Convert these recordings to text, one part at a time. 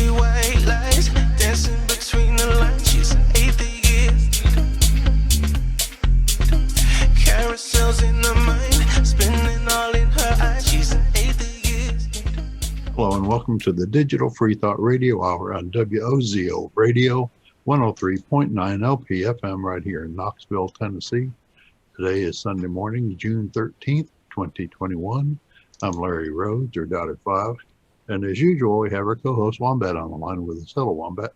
see white lies dancing between the lines. She's an atheist. Carousels in her mind, spinning all in her eyes. She's an atheist. Hello and welcome to the Digital Freethought Radio Hour on WOZO Radio, 103.9 LPFM right here in Knoxville, Tennessee. Today is Sunday morning, June 13th, 2021. I'm Larry Rhodes, or Dotted Five. And as usual, we have our co-host Wombat on the line with us. Hello, Wombat.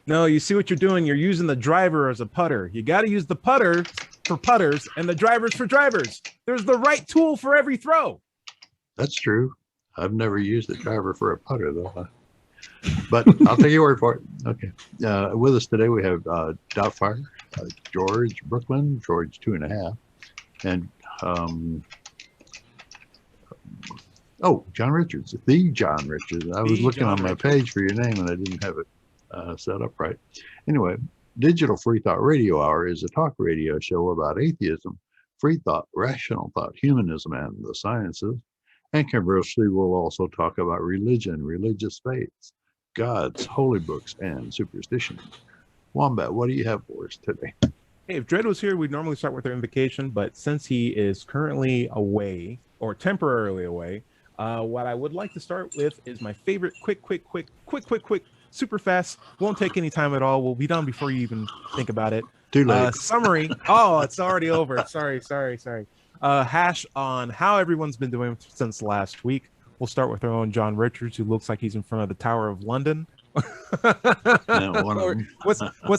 No, you see what you're doing? You're using the driver as a putter. You got to use the putter for putters and the drivers for drivers. There's the right tool for every throw. That's true. I've never used a driver for a putter, though. But I'll take your word for it. Okay. With us today, we have Dotfire, George Brooklyn, George 2.5, and John Richards, the John Richards. I was looking on my page for your name and I didn't have it set up right. Anyway, Digital Freethought Radio Hour is a talk radio show about atheism, free thought, rational thought, humanism, and the sciences. And conversely, we'll also talk about religion, religious faiths, gods, holy books, and superstition. Wombat, what do you have for us today? Hey, if Dredd was here, we'd normally start with our invocation, but since he is currently away or temporarily away, what I would like to start with is my favorite quick, super fast, won't take any time at all. We'll be done before you even think about it. Too late. Summary. Oh, it's already over. Sorry. Hash on how everyone's been doing since last week. We'll start with our own John Richards, who looks like he's in front of the Tower of London. What's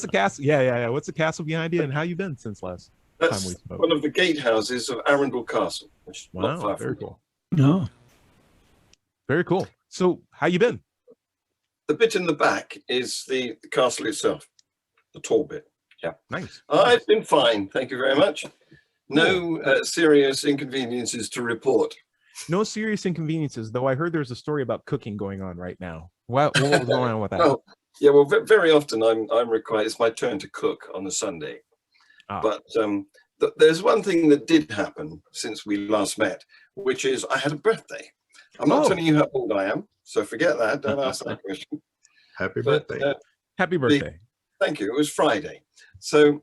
the castle? Yeah. What's the castle behind you, and how you been since last time we spoke? One of the gatehouses of Arundel Castle. Which Wow, not far very from cool. No. Very cool. So, how you been? The bit in the back is the castle itself, the tall bit. Yeah. Nice. I've been fine, thank you very much. No serious inconveniences to report. No serious inconveniences, though I heard there's a story about cooking going on right now. What was going on with that? Well, very often I'm required, it's my turn to cook on a Sunday. But there's one thing that did happen since we last met, which is I had a birthday. I'm not telling you how old I am, so forget that. Don't ask that question. Happy birthday. Happy birthday. Thank you. It was Friday. So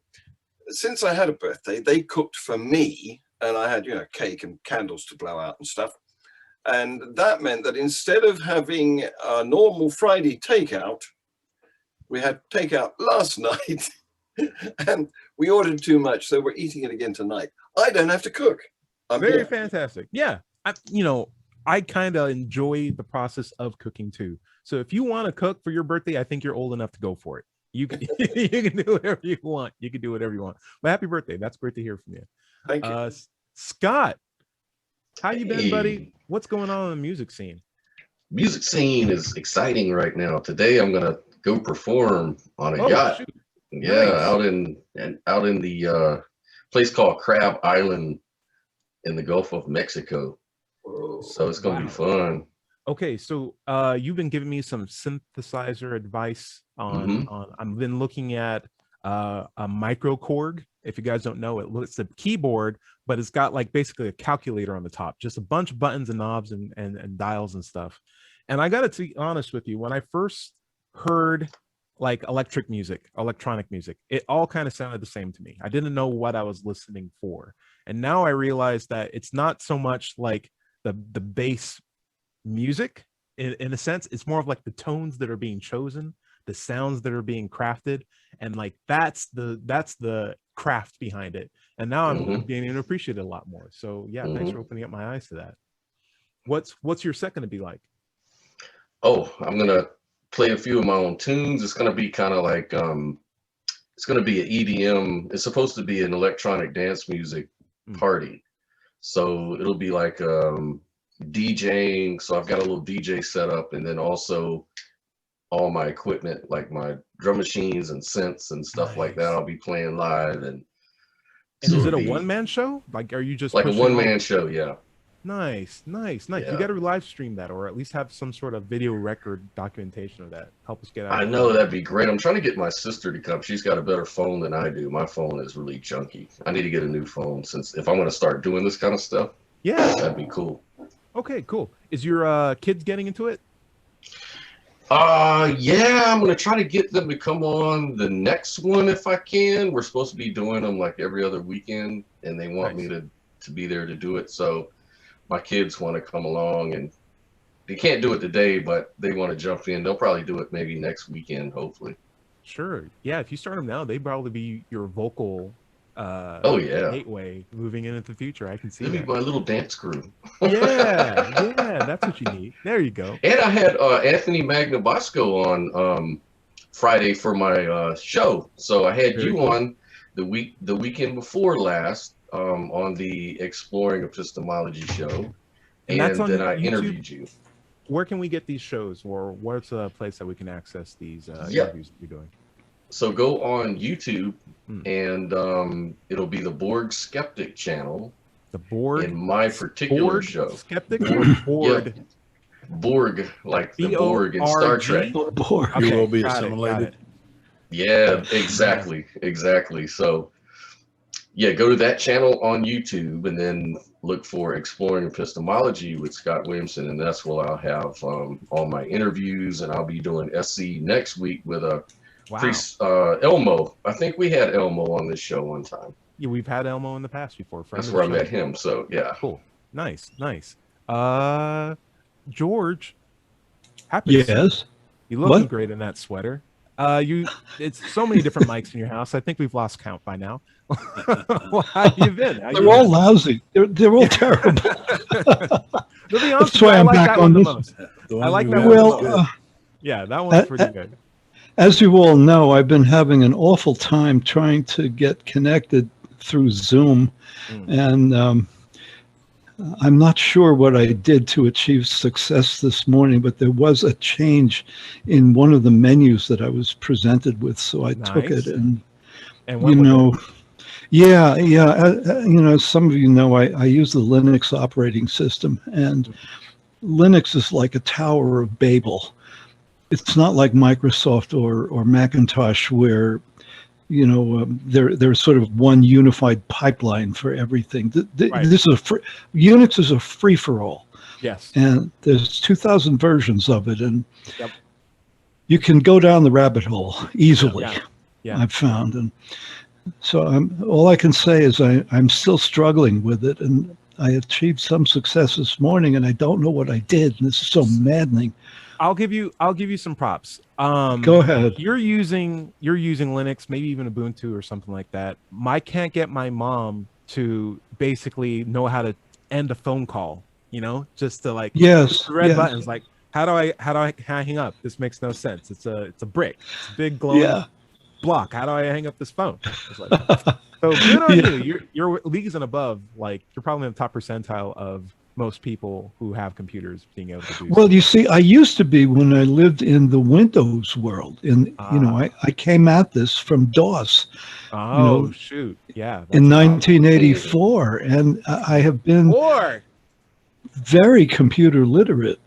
since I had a birthday, they cooked for me, and I had, cake and candles to blow out and stuff. And that meant that instead of having a normal Friday takeout, we had takeout last night and we ordered too much. So we're eating it again tonight. I don't have to cook. Very fantastic. Yeah. I kind of enjoy the process of cooking too. So if you want to cook for your birthday, I think you're old enough to go for it. You can, you can do whatever you want. You can do whatever you want. But happy birthday. That's great to hear from you. Thank you. Scott, how you been, buddy? What's going on in the music scene? Music scene is exciting right now. Today I'm gonna go perform on a yacht. Shoot. Yeah, nice. out in the place called Crab Island in the Gulf of Mexico. Whoa, so it's gonna be fun. Okay, so you've been giving me some synthesizer advice on I've been looking at a microKORG. If you guys don't know, it's a keyboard, but it's got like basically a calculator on the top, just a bunch of buttons and knobs and dials and stuff. And I got to be honest with you, when I first heard like electronic music, it all kind of sounded the same to me. I didn't know what I was listening for. And now I realize that it's not so much like the bass music in a sense. It's more of like the tones that are being chosen, the sounds that are being crafted, and like that's the craft behind it. And now I'm beginning to appreciate it a lot more. So yeah, thanks for opening up my eyes to that. What's your set going to be like? Oh, I'm gonna play a few of my own tunes. It's gonna be kind of like it's gonna be an EDM. It's supposed to be an electronic dance music party, so it'll be like DJing. So I've got a little DJ setup, and then also all my equipment, like my drum machines and synths and stuff like that. I'll be playing live. And so is it a one-man show? Like, are you just like a one-man show? Yeah. Nice. Yeah. You got to live stream that, or at least have some sort of video record documentation of that. Help us get out. I know that'd be great. I'm trying to get my sister to come. She's got a better phone than I do. My phone is really junky. I need to get a new phone since if I'm going to start doing this kind of stuff. Yeah, that'd be cool. Okay, cool. Is your kids getting into it? Yeah, I'm gonna try to get them to come on the next one if I can. We're supposed to be doing them like every other weekend, and they want me to be there to do it. So my kids want to come along, and they can't do it today, but they want to jump in. They'll probably do it maybe next weekend, hopefully. Sure. Yeah, if you start them now, they'd probably be your vocal gateway moving into the future. I can see Maybe that. my little dance crew. Yeah, that's what you need. There you go. And I had Anthony Magnabosco on Friday for my show. So I had you on the weekend before last on the Exploring Epistemology show. And that's on then I YouTube? interviewed you. Where can we get these shows, or what's a place that we can access these interviews that you're doing? So go on YouTube, and it'll be the Borg Skeptic channel. The Borg? In my particular Borg show. Skeptic or Borg? Yeah. Borg, like the Borg in Star Trek. Borg. Okay, You will be got assimilated. Yeah, exactly. So, yeah, go to that channel on YouTube and then look for Exploring Epistemology with Scott Williamson, and that's where I'll have all my interviews, and I'll be doing SC next week with a priest, Elmo. I think we had Elmo on this show one time. Yeah, we've had Elmo in the past before. That's where I met him. So yeah, cool, nice. George, happy. Yes. You looking great in that sweater. It's so many different mics in your house. I think we've lost count by now. Well, how you been? They're all lousy. They're all terrible. To be honest, That's why I'm back on this. I like that one. Yeah, that one's pretty good. As you all know, I've been having an awful time trying to get connected through Zoom, and I'm not sure what I did to achieve success this morning, but there was a change in one of the menus that I was presented with, so I took it, and you know, some of you know, I use the Linux operating system, and Linux is like a Tower of Babel. It's not like Microsoft or Macintosh where, you know, there's sort of one unified pipeline for everything. This is Unix is a free for all. Yes. And there's 2,000 versions of it, and you can go down the rabbit hole easily. Yeah. I've found, and so all I can say is I'm still struggling with it, and I achieved some success this morning, and I don't know what I did, and this is so maddening. I'll give you some props. Go ahead. You're using Linux, maybe even Ubuntu or something like that. I can't get my mom to basically know how to end a phone call. You know, just to like the red buttons. Like, how do I hang up? This makes no sense. It's a brick. It's a big glowing block. How do I hang up this phone? It's like, so good on you. You're leagues and above. Like, you're probably in the top percentile of most people who have computers being able to do. Well, you see, I used to be when I lived in the Windows world, and you know, I came at this from DOS. Oh, you know, shoot! Yeah, in 1984, and I have been very computer literate.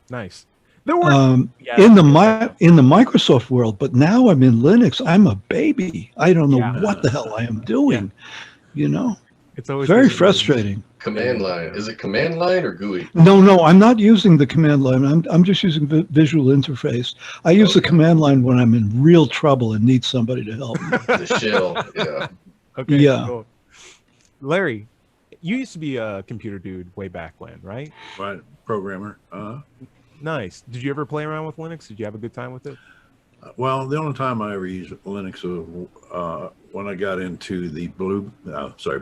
Nice. There were in the Microsoft world, but now I'm in Linux. I'm a baby. I don't know what the hell I am doing. You know, it's always very frustrating. Command line. Is it command line or GUI? No, I'm not using the command line. I'm just using the visual interface. I use the command line when I'm in real trouble and need somebody to help me. The shell, yeah. Okay. Yeah. Cool. Larry, you used to be a computer dude way back when, right? Right. Programmer. Nice. Did you ever play around with Linux? Did you have a good time with it? Well, the only time I ever used Linux was when I got into the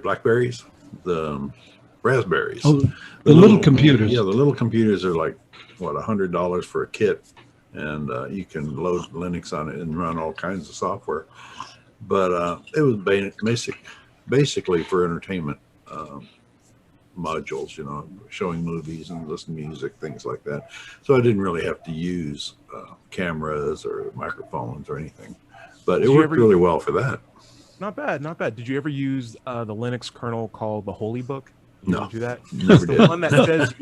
Blackberries, the Raspberries. Oh, the little computers. Yeah, the little computers are like, what, $100 for a kit, and you can load Linux on it and run all kinds of software. But it was basically for entertainment modules, you know, showing movies and listening to music, things like that. So I didn't really have to use cameras or microphones or anything, but it worked really well for that. Not bad, not bad. Did you ever use the Linux kernel called the Holy Book? No, do that. Never did. The one that says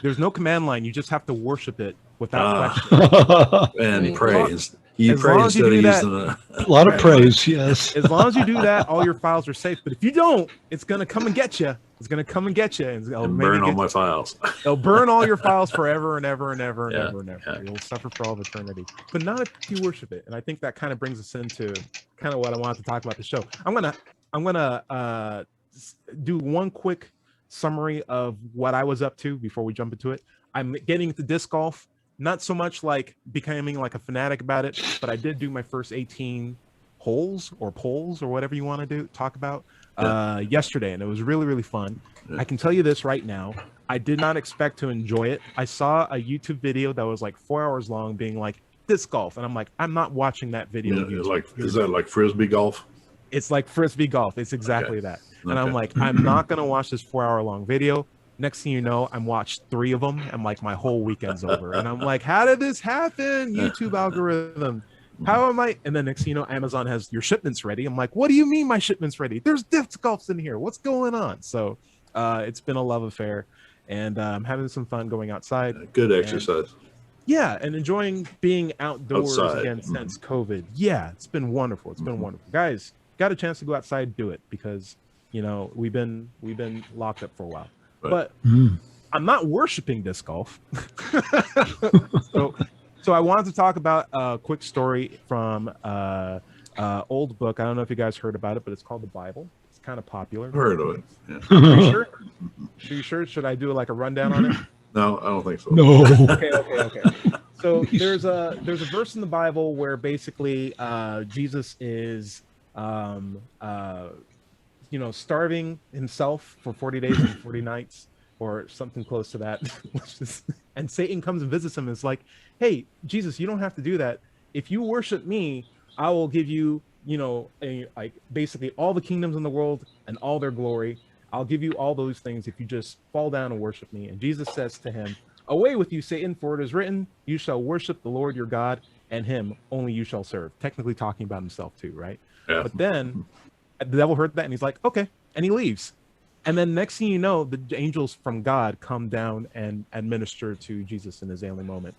there's no command line. You just have to worship it without question. And praise. You as pray long as you instead of do using A a lot of praise, yes. As long as you do that, all your files are safe. But if you don't, it's gonna come and get you. It's gonna come and get you, and it'll and maybe burn all get my files. They'll burn all your files forever and ever and ever and Yeah, ever and ever. yeah. You'll suffer for all of eternity. But not if you worship it. And I think that kind of brings us into kind of what I wanted to talk about the show. I'm gonna do one quick summary of what I was up to before we jump into it. I'm getting into disc golf, not so much like becoming like a fanatic about it, but I did do my first 18 holes or poles or whatever you want to talk about yesterday, and it was really, really fun. Yeah. I can tell you this right now. I did not expect to enjoy it. I saw a YouTube video that was like 4 hours long being like disc golf, and I'm like, I'm not watching that video. Yeah, like, is that like frisbee golf? It's like frisbee golf. It's exactly that. And I'm Okay. like, I'm not going to watch this 4 hour long video. Next thing you know, I'm watched 3 of them. I'm like, my whole weekend's over. And I'm like, how did this happen? YouTube algorithm. How am I? And then next thing you know, Amazon has your shipments ready. I'm like, what do you mean my shipment's ready? There's disc golfs in here. What's going on? So it's been a love affair. And I'm having some fun going outside. Good exercise. Yeah, and enjoying being outdoors Outside. again since COVID. Yeah, it's been wonderful. It's been wonderful. Guys, got a chance to go outside, do it, because you know we've been locked up for a while. Right. But I'm not worshiping disc golf. So I wanted to talk about a quick story from old book. I don't know if you guys heard about it, but it's called the Bible. It's kind of popular. Heard of it. Yeah. Are you sure? Are you sure? Should I do like a rundown on it? No, I don't think so. No. Okay. So there's a verse in the Bible where basically Jesus is starving himself for 40 days and 40 nights or something close to that. And Satan comes and visits him and is like, hey, Jesus, you don't have to do that. If you worship me, I will give you, like basically all the kingdoms in the world and all their glory. I'll give you all those things if you just fall down and worship me. And Jesus says to him, away with you, Satan, for it is written, you shall worship the Lord your God, and him only you shall serve. Technically talking about himself too, right? Yeah. But then the devil heard that and he's like, okay, and he leaves. And then next thing you know, the angels from God come down and administer to Jesus in his ailing moment.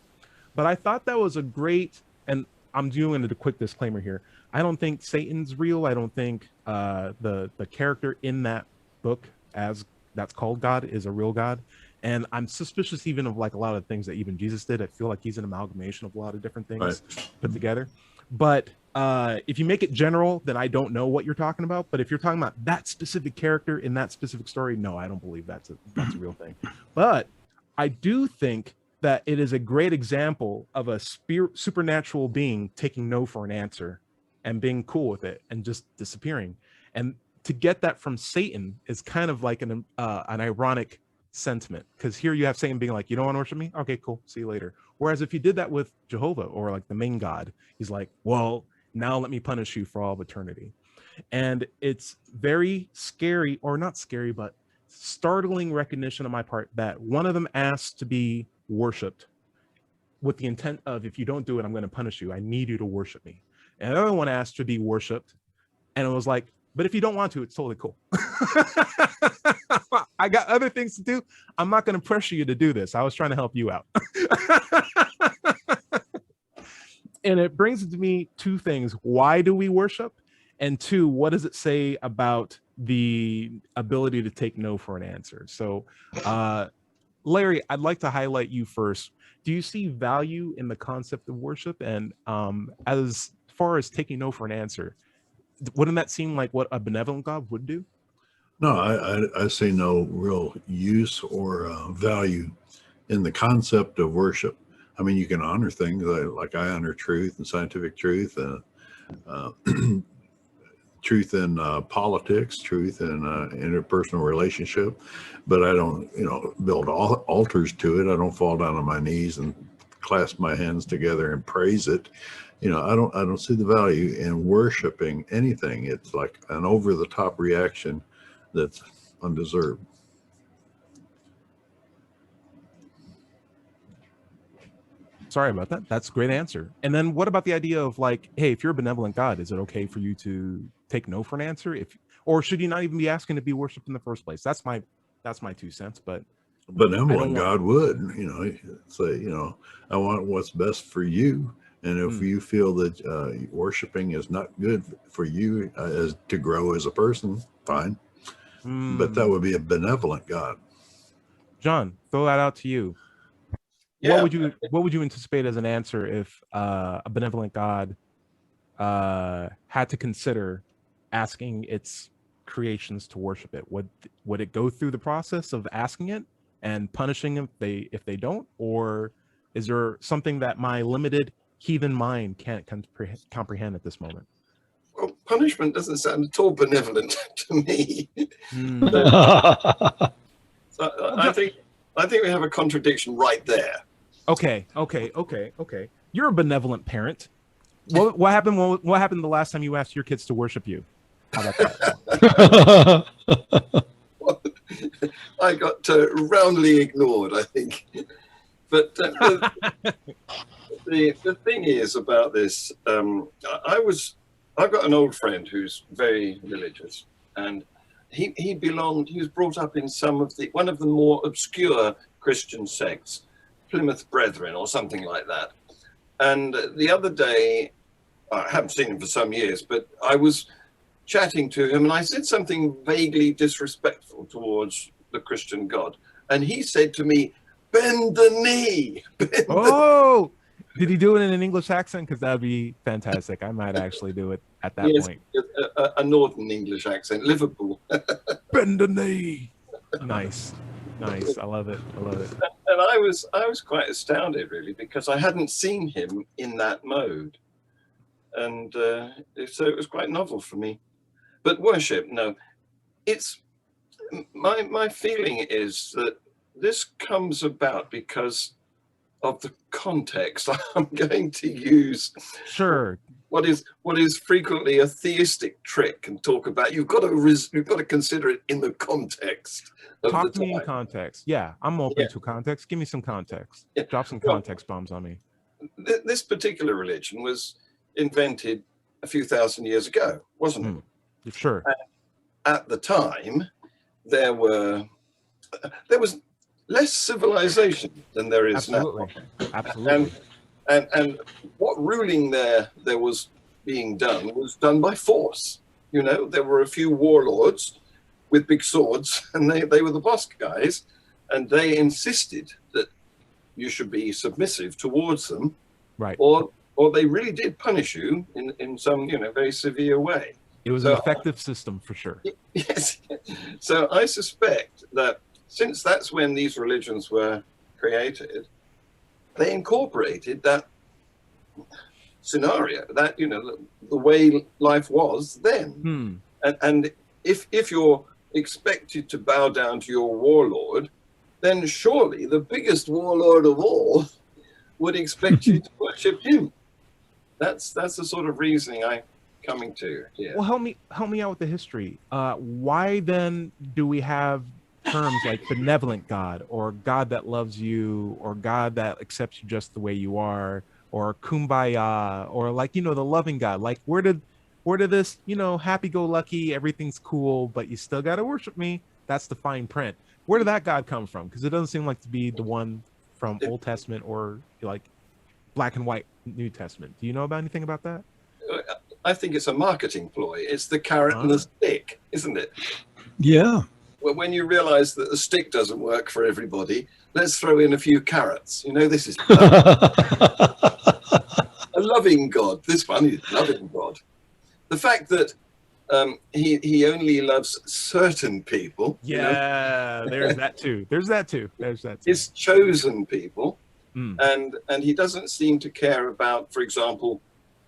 But I thought that was a great, and I'm doing a quick disclaimer here. I don't think Satan's real. I don't think the character in that book as that's called God is a real God. And I'm suspicious even of like a lot of things that even Jesus did. I feel like he's an amalgamation of a lot of different things put together. But if you make it general, then I don't know what you're talking about. But if you're talking about that specific character in that specific story, no, I don't believe that's a real thing. But I do think that it is a great example of a supernatural being taking no for an answer and being cool with it and just disappearing. And to get that from Satan is kind of like an ironic sentiment, because here you have Satan being like, you don't want to worship me? Okay, cool. See you later. Whereas if you did that with Jehovah or like the main God, he's like, well, now let me punish you for all of eternity. And it's very scary, or not scary, but startling recognition on my part that one of them asked to be worshipped with the intent of, if you don't do it, I'm going to punish you. I need you to worship me. And the other one asked to be worshipped. And it was like, but if you don't want to, it's totally cool. I got other things to do. I'm not going to pressure you to do this. I was trying to help you out. And it brings to me two things. Why do we worship? And two, what does it say about the ability to take no for an answer? So, Larry, I'd like to highlight you first. Do you see value in the concept of worship? And as far as taking no for an answer, wouldn't that seem like what a benevolent God would do? No, I see no real use or value in the concept of worship. I mean, you can honor things like I honor truth and scientific truth, truth in politics, truth in interpersonal relationship, but I don't, build altars to it. I don't fall down on my knees and clasp my hands together and praise it. I don't see the value in worshiping anything. It's like an over-the-top reaction that's undeserved. Sorry about that. That's a great answer. And then what about the idea of like, hey, if you're a benevolent God, is it okay for you to take no for an answer? Or should you not even be asking to be worshipped in the first place? That's my 2 cents. But benevolent God would, say, I want what's best for you. And if you feel that worshiping is not good for you as to grow as a person, fine. But that would be a benevolent God. John, throw that out to you. Yeah. What would you anticipate as an answer if a benevolent God had to consider asking its creations to worship it? Would it go through the process of asking it and punishing them if they don't, or is there something that my limited heathen mind can't comprehend at this moment? Well, punishment doesn't sound at all benevolent to me. So I think we have a contradiction right there. Okay. You're a benevolent parent. What happened? What happened the last time you asked your kids to worship you? How about that? I got roundly ignored, I think. But the thing is about this, I've got an old friend who's very religious, and he was brought up in one of the more obscure Christian sects, Plymouth Brethren or something like that. And the other day, I haven't seen him for some years, but I was chatting to him and I said something vaguely disrespectful towards the Christian God. And he said to me, bend the knee. Did he do it in an English accent? Because that'd be fantastic. I might actually do it at that point. A northern English accent, Liverpool. Bend the knee. Nice. I love it. And I was quite astounded, really, because I hadn't seen him in that mode. And so it was quite novel for me. But worship, no. It's my feeling is that this comes about because of the context. I'm going to use what is frequently a theistic trick and talk about. You've got to consider it in the context. Talk to me in context. Yeah, I'm open to context. Give me some context. Yeah. Drop some context bombs on me. This particular religion was invented a few thousand years ago, wasn't it? Sure. At the time, there was less civilization than there is now. Absolutely. And what ruling there was being done was done by force. There were a few warlords with big swords, and they were the boss guys, and they insisted that you should be submissive towards them, right? Or they really did punish you in some very severe way. It was an effective system for sure. Yes. So I suspect that since that's when these religions were created, they incorporated that scenario, that the way life was then. And if you're expected to bow down to your warlord, then surely the biggest warlord of all would expect you to worship him. That's the sort of reasoning I'm coming to here. Well, help me out with the history. Why then do we have terms like benevolent God, or God that loves you, or God that accepts you just the way you are, or kumbaya, or the loving God? Like where did this, happy-go-lucky, everything's cool, but you still got to worship me? That's the fine print. Where did that God come from? Because it doesn't seem like to be the one from Old Testament or like black and white New Testament. Do you know about anything about that? I think it's a marketing ploy. It's the carrot and the stick, isn't it? Yeah. Well, when you realize that the stick doesn't work for everybody, let's throw in a few carrots. This is a loving God. This one is loving God. The fact that he only loves certain people. Yeah, there's that too. His chosen people. And he doesn't seem to care about, for example,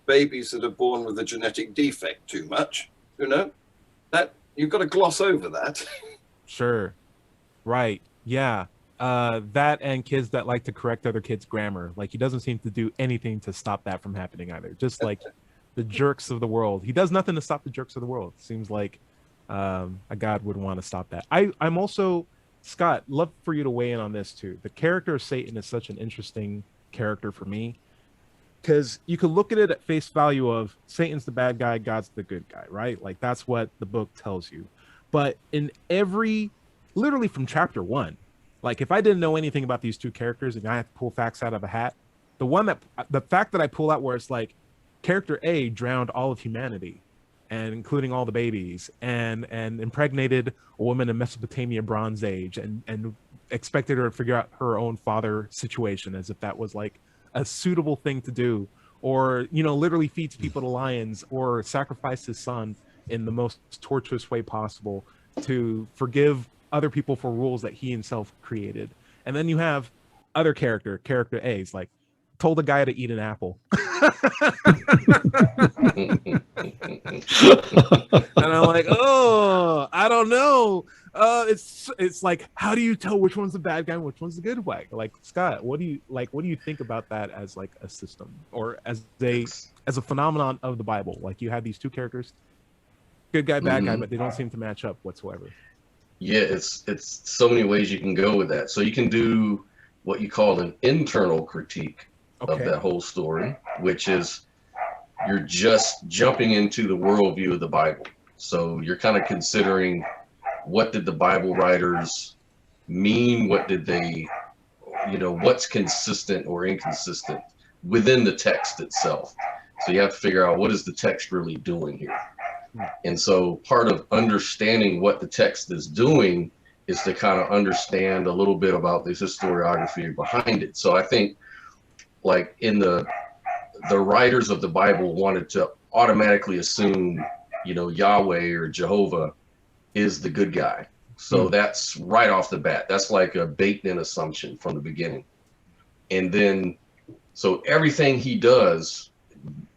babies that are born with a genetic defect too much. That you've got to gloss over that. Sure. Right. Yeah. That and kids that like to correct other kids' grammar. Like he doesn't seem to do anything to stop that from happening either. Just like the jerks of the world. He does nothing to stop the jerks of the world. Seems like a God would want to stop that. I'm also, Scott, love for you to weigh in on this too. The character of Satan is such an interesting character for me, because you could look at it at face value of Satan's the bad guy, God's the good guy, right? Like that's what the book tells you. But in literally from chapter 1, Like if I didn't know anything about these two characters and I had to pull facts out of a hat, the fact that I pull out where it's like character A drowned all of humanity, and including all the babies, and impregnated a woman in Mesopotamia Bronze Age, and expected her to figure out her own father situation as if that was like a suitable thing to do, or literally feeds people to lions, or sacrificed his son in the most tortuous way possible to forgive other people for rules that he himself created. And then you have other character A's like told a guy to eat an apple. And I'm like, oh, I don't know. It's like, how do you tell which one's the bad guy and which one's the good guy? Like, Scott, what do you think about that as like a system, or as a phenomenon of the Bible? Like, you have these two characters, good guy, bad guy, but they don't seem to match up whatsoever. Yeah, it's so many ways you can go with that. So you can do what you call an internal critique of that whole story, which is you're just jumping into the worldview of the Bible. So you're kind of considering, what did the Bible writers mean? What did they, what's consistent or inconsistent within the text itself? So you have to figure out, what is the text really doing here? And so part of understanding what the text is doing is to kind of understand a little bit about the historiography behind it. So I think, like, in the writers of the Bible wanted to automatically assume, Yahweh or Jehovah is the good guy. So that's right off the bat. That's like a baked-in assumption from the beginning. And then, so everything he does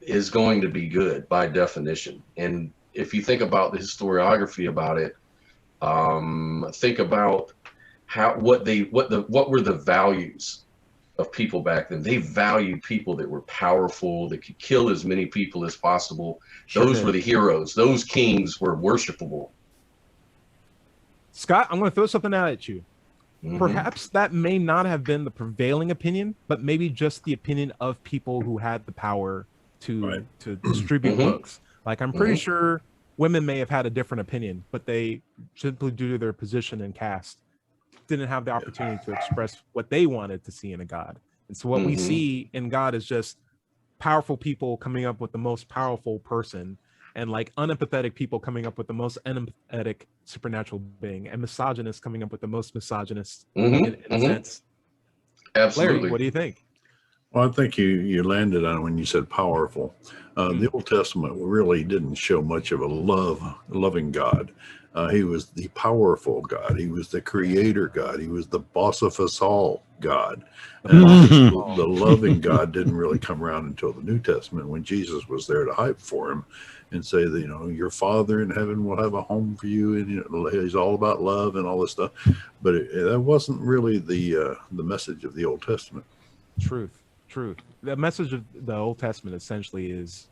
is going to be good by definition. And if you think about the historiography about it, think about what were the values of people back then. They valued people that were powerful, that could kill as many people as possible. Those were the heroes. Those kings were worshipable. Scott, I'm going to throw something out at you. Perhaps that may not have been the prevailing opinion, but maybe just the opinion of people who had the power to distribute books. Like, I'm pretty sure women may have had a different opinion, but they, simply due to their position and caste, didn't have the opportunity to express what they wanted to see in a God. And so what we see in God is just powerful people coming up with the most powerful person, and like unempathetic people coming up with the most unempathetic supernatural being, and misogynists coming up with the most misogynist in a sense. Absolutely. Larry, what do you think? Well, I think you landed on it when you said powerful. The Old Testament really didn't show much of a loving God. He was the powerful God. He was the creator God. He was the boss of us all God. And the loving God didn't really come around until the New Testament, when Jesus was there to hype for him and say that, your Father in heaven will have a home for you, and he's all about love and all this stuff. But that wasn't really the message of the Old Testament. Truth. The message of the Old Testament essentially is,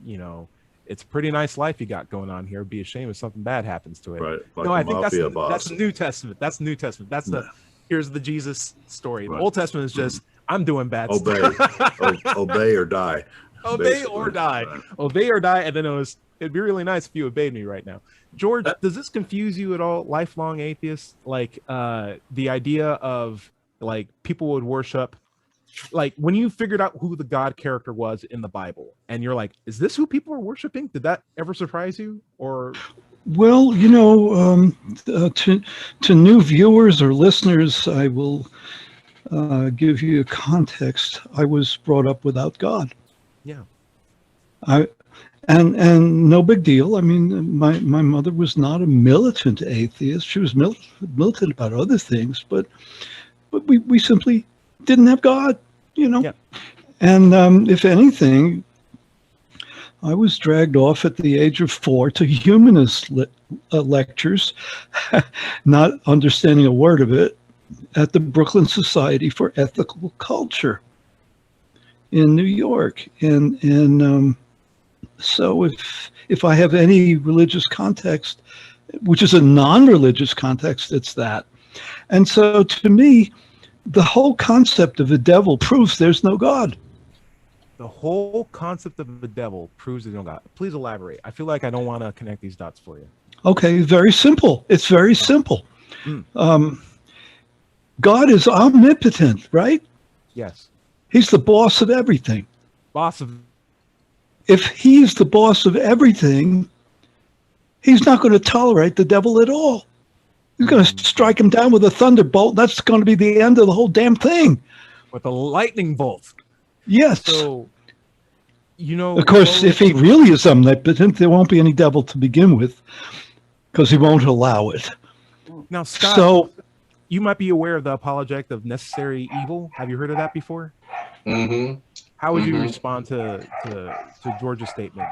it's a pretty nice life you got going on here. It'd be a shame if something bad happens to it. Right. Like no, I think that's boss. the New Testament. That's the New Testament. That's here's the Jesus story. The Old Testament is just, I'm doing bad stuff. Obey or die. Obey or die. Right. Obey or die. And then it'd be really nice if you obeyed me right now. George, does this confuse you at all, lifelong atheists? Like the idea of like people would worship, like when you figured out who the God character was in the Bible, and you're like, is this who people are worshiping? Did that ever surprise you? Or well, to new viewers or listeners, I will give you a context. I was brought up without God. Yeah. And no big deal. I mean, my mother was not a militant atheist. She was militant about other things, but we simply didn't have God, Yeah. And if anything, I was dragged off at the age of 4 to humanist lectures, not understanding a word of it, at the Brooklyn Society for Ethical Culture in New York. And so if I have any religious context, which is a non-religious context, it's that. And so to me, the whole concept of the devil proves there's no God. The whole concept of the devil proves there's no God. Please elaborate. I feel like I don't want to connect these dots for you. Okay, very simple. It's very simple. God is omnipotent, right? Yes. He's the boss of everything. Boss of. If he's the boss of everything, he's not going to tolerate the devil at all. He's going to strike him down with a thunderbolt. That's going to be the end of the whole damn thing. With a lightning bolt. Yes. So, you know. Of course, if he really is omnipotent, there won't be any devil to begin with, because he won't allow it. Now, Scott, So, you might be aware of the apologetic of necessary evil. Have you heard of that before? Mm-hmm. How would you respond to George's statement?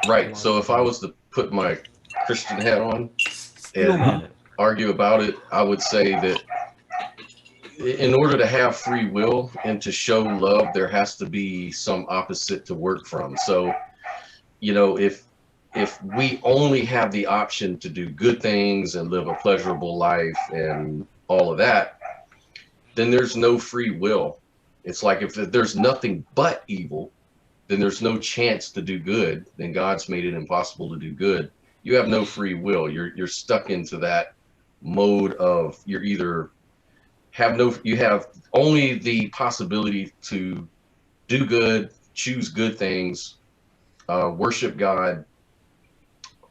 Right. So if I was to put my Christian hat on and argue about it, I would say that in order to have free will and to show love, there has to be some opposite to work from. So, you know, if we only have the option to do good things and live a pleasurable life and all of that, then there's no free will. It's like if there's nothing but evil, then there's no chance to do good. Then God's made it impossible to do good. You have no free will. You're stuck into that mode of you have only the possibility to do good, choose good things, worship God,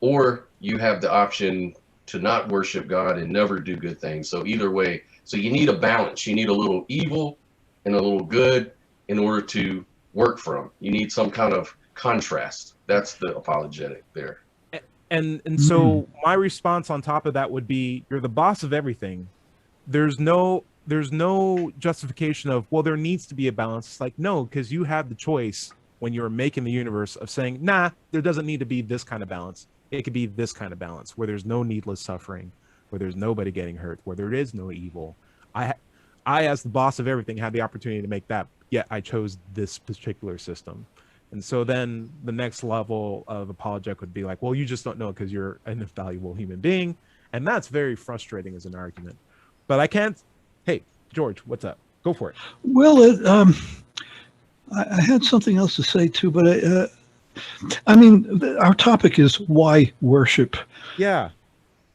or you have the option to not worship God and never do good things. So either way, so you need a balance. You need a little evil and a little good in order to work from. You need some kind of contrast. That's the apologetic there. And so my response on top of that would be, you're the boss of everything. There's no justification of, well, there needs to be a balance. It's like, no, because you have the choice when you're making the universe of saying, nah, there doesn't need to be this kind of balance. It could be this kind of balance where there's no needless suffering, where there's nobody getting hurt, where there is no evil. I, as the boss of everything, had the opportunity to make that, yet I chose this particular system. And so then the next level of apologetic would be like, well, you just don't know because you're an invaluable human being. And that's very frustrating as an argument. But I can't. Hey, George, what's up? Go for it. Well, I had something else to say too, but I mean, our topic is why worship. Yeah.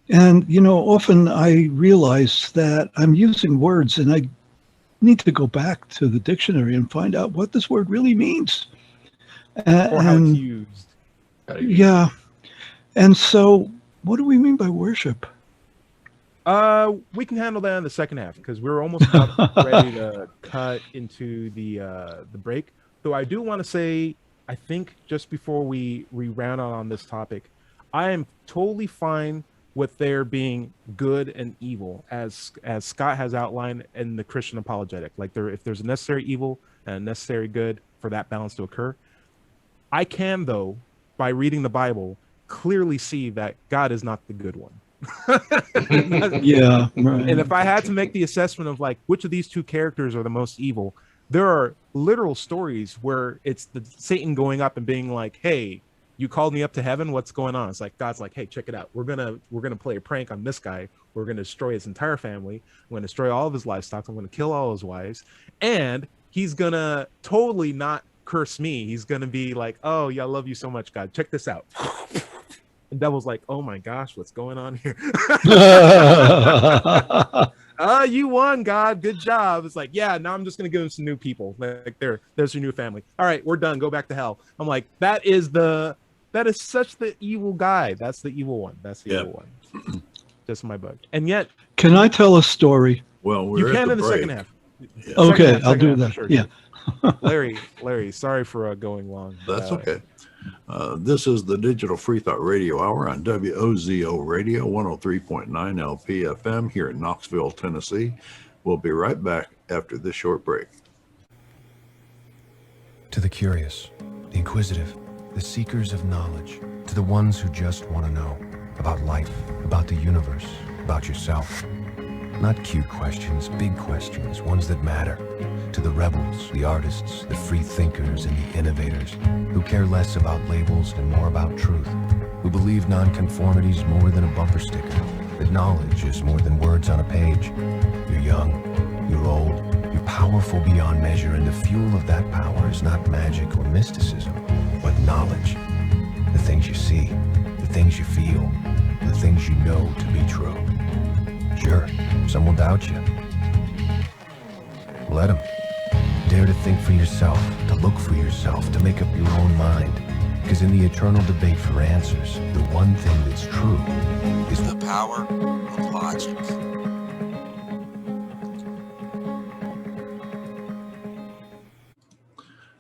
And, you know, often I realize that I'm using words and I need to go back to the dictionary and find out what this word really means. Or how it's used. Yeah. And so what do we mean by worship? We can handle that in the second half because we're almost about ready to cut into the break. Though I do want to say, I think just before we round out on this topic, I am totally fine with there being good and evil, as Scott has outlined in the Christian apologetic. Like if there's a necessary evil and a necessary good for that balance to occur. I can, though, by reading the Bible, clearly see that God is not the good one. Yeah, right. And if I had to make the assessment of like which of these two characters are the most evil, there are literal stories where it's the Satan going up and being like, hey, you called me up to heaven, what's going on? It's like God's like, hey, check it out, we're gonna play a prank on this guy. We're gonna destroy his entire family. I'm gonna destroy all of his livestock. I'm gonna kill all his wives, and he's gonna totally not curse me. He's gonna be like, oh yeah, I love you so much, God, check this out. And devil's like, oh my gosh, what's going on here? You won, God, good job. It's like, yeah, now I'm just gonna give him some new people. Like there's your new family. All right, we're done, go back to hell. I'm like, that is such the evil guy. That's the evil one. That's the evil one. Just my book. And yet, can I tell a story? Well, you can in the second half. Yeah. Okay, I'll do that. Sure, yeah. Larry, sorry for going long. That's okay. This is the Digital Freethought Radio Hour on WOZO Radio 103.9 LP-FM here in Knoxville, Tennessee. We'll be right back after this short break. To the curious, the inquisitive, the seekers of knowledge, to the ones who just want to know about life, about the universe, about yourself. Not cute questions, big questions, ones that matter. To the rebels, the artists, the free thinkers, and the innovators who care less about labels and more about truth, who believe nonconformity is more than a bumper sticker, that knowledge is more than words on a page. You're young, you're old, you're powerful beyond measure, and the fuel of that power is not magic or mysticism, but knowledge. The things you see, the things you feel, the things you know to be true. Sure, some will doubt you. Let them. Dare to think for yourself, to look for yourself, to make up your own mind. Because in the eternal debate for answers, the one thing that's true is The power of logic.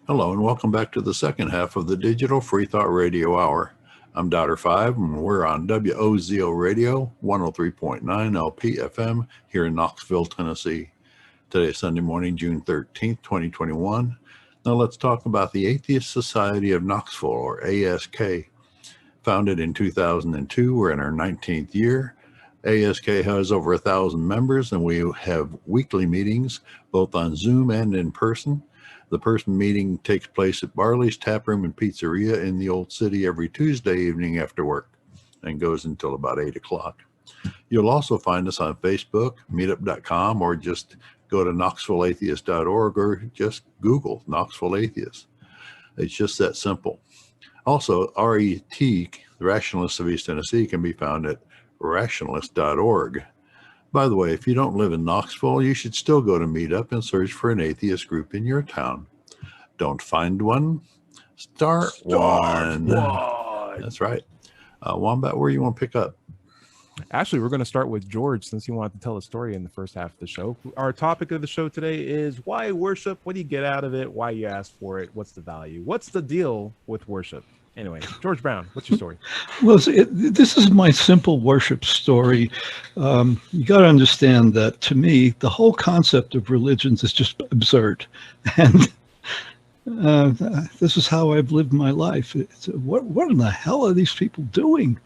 Hello, and welcome back to the second half of the Digital Freethought Radio Hour. I'm Dr. Five, and we're on WOZO Radio, 103.9 LP-FM here in Knoxville, Tennessee. Today is Sunday morning, June 13th, 2021. Now let's talk about the Atheist Society of Knoxville, or ASK. Founded in 2002, we're in our 19th year. ASK has over 1,000 members, and we have weekly meetings, both on Zoom and in person. The person meeting takes place at Barley's Tap Room and Pizzeria in the Old City every Tuesday evening after work and goes until about 8 o'clock. You'll also find us on Facebook, meetup.com, or just go to knoxvilleatheist.org or just Google Knoxville Atheist. It's just that simple. Also, RET, the Rationalists of East Tennessee, can be found at rationalist.org. By the way, if you don't live in Knoxville, you should still go to Meetup and search for an atheist group in your town. Don't find one? Start one. That's right. Wombat, where you want to pick up? Actually, we're going to start with George, since he wanted to tell a story in the first half of the show. Our topic of the show today is why worship? What do you get out of it? Why you ask for it? What's the value? What's the deal with worship? Anyway, George Brown, what's your story? Well, this is my simple worship story. You got to understand that, to me, the whole concept of religions is just absurd. And this is how I've lived my life. What in the hell are these people doing?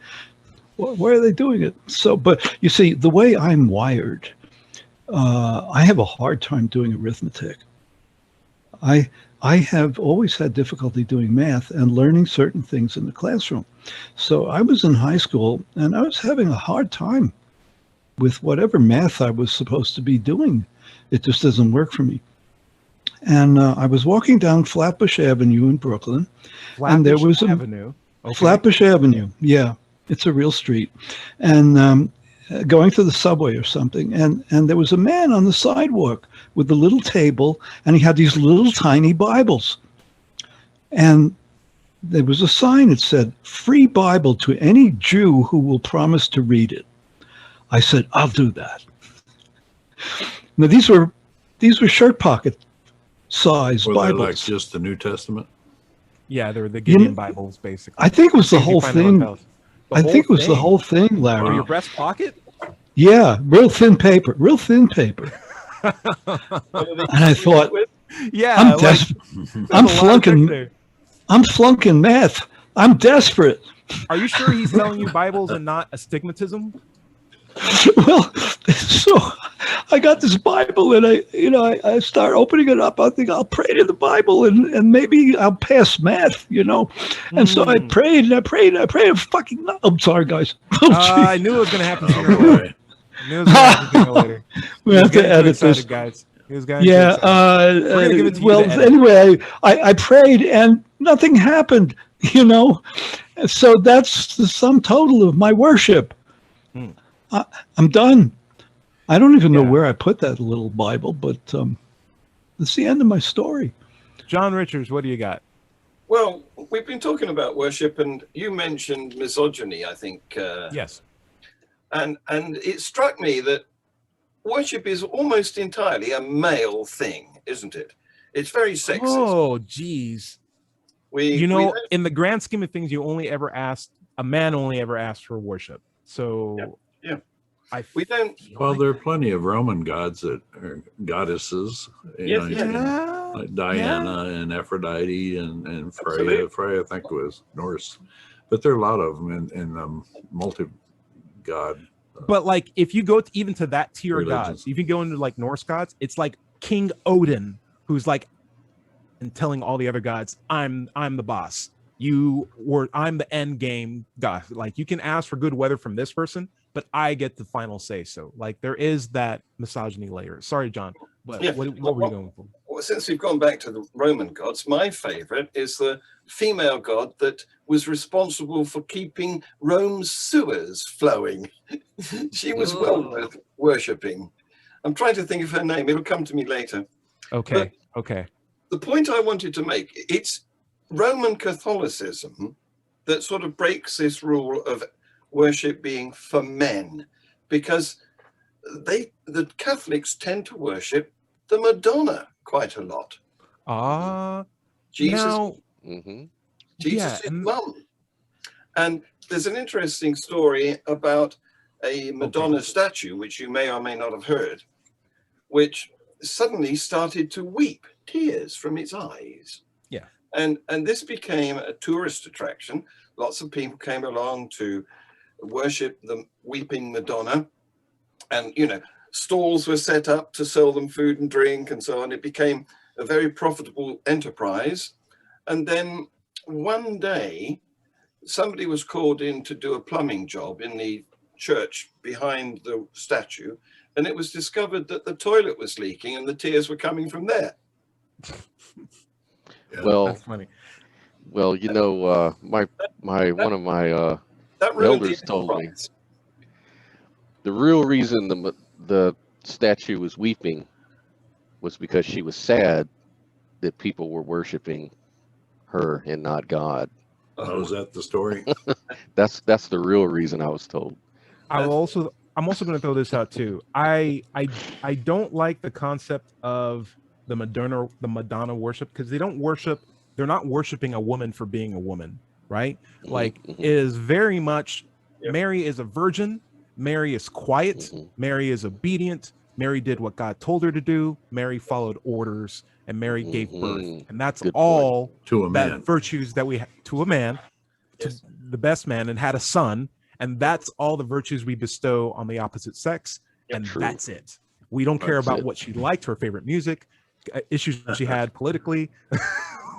Why are they doing it? So, but you see, the way I'm wired, I have a hard time doing arithmetic. I have always had difficulty doing math and learning certain things in the classroom. So I was in high school and I was having a hard time with whatever math I was supposed to be doing. It just doesn't work for me. And I was walking down Flatbush Avenue in Brooklyn. And there was Avenue. Okay. Flatbush Avenue. Yeah, it's a real street. And going to the subway or something, and there was a man on the sidewalk with a little table, and he had these little tiny Bibles. And there was a sign that said, "Free Bible to any Jew who will promise to read it." I said, "I'll do that." Now these were shirt pocket size Were Bibles. they like just the New Testament? Yeah, they were the Gideon Bibles, basically. I think it was the whole thing. I think it was the whole thing, Larry. For your breast pocket? Yeah, real thin paper. And I thought, yeah, I'm desperate. I'm flunking math. I'm desperate. Are you sure he's selling you Bibles and not astigmatism? Well, so I got this Bible, and I start opening it up. I think I'll pray to the Bible, and maybe I'll pass math, And so I prayed and I prayed and I prayed. I'm sorry, guys. I knew it was going to happen sooner or later. I knew it was going to happen sooner or later. We have to edit this, guys. Yeah. Anyway, I prayed and nothing happened. So that's the sum total of my worship. I'm done. I don't even know where I put that little Bible, but that's the end of my story. John Richards, what do you got? Well, we've been talking about worship, and you mentioned misogyny, I think. Yes. And it struck me that worship is almost entirely a male thing, isn't it? It's very sexist. Oh, geez. In the grand scheme of things, a man only ever asked for worship. So yeah. Well, there are plenty of Roman gods that are goddesses, like Diana and Aphrodite and Freya. Absolutely. Freya, I think, was Norse, but there are a lot of them in multi-god. But like, if you go even to that tier religions. of gods, if you go into like Norse gods, it's like King Odin, who's like, and telling all the other gods, I'm the boss. I'm the end game god. Like, you can ask for good weather from this person, but I get the final say. So like, there is that misogyny layer. Sorry, John, but what were you going for? Well, since we've gone back to the Roman gods, my favorite is the female god that was responsible for keeping Rome's sewers flowing. She was well worth worshipping. I'm trying to think of her name. It'll come to me later. Okay. Okay. The point I wanted to make, it's Roman Catholicism that sort of breaks this rule of worship being for men, because the Catholics tend to worship the Madonna quite a lot. Jesus, Now, Jesus is mum. And there's an interesting story about a Madonna statue, which you may or may not have heard, which suddenly started to weep tears from its eyes. Yeah. And this became a tourist attraction. Lots of people came along to worship the weeping Madonna. And, you know, stalls were set up to sell them food and drink and so on. It became a very profitable enterprise. And then one day, somebody was called in to do a plumbing job in the church behind the statue, and it was discovered that the toilet was leaking and the tears were coming from there. Well, that's funny. Well, you know, one of my elders told me the real reason the statue was weeping was because she was sad that people were worshiping her and not God. Oh, is that the story? That's the real reason, I was told. I'm also going to throw this out too. I don't like the concept of the Madonna worship, because they're not worshiping a woman for being a woman, right? Like, it is very much, Mary is a virgin, Mary is quiet, Mary is obedient, Mary did what God told her to do, Mary followed orders, and Mary gave birth. And that's all to a man. Virtues that we to a man, to the best man, and had a son. And that's all the virtues we bestow on the opposite sex. And that's it. We don't care about what she liked, her favorite music, issues she had politically,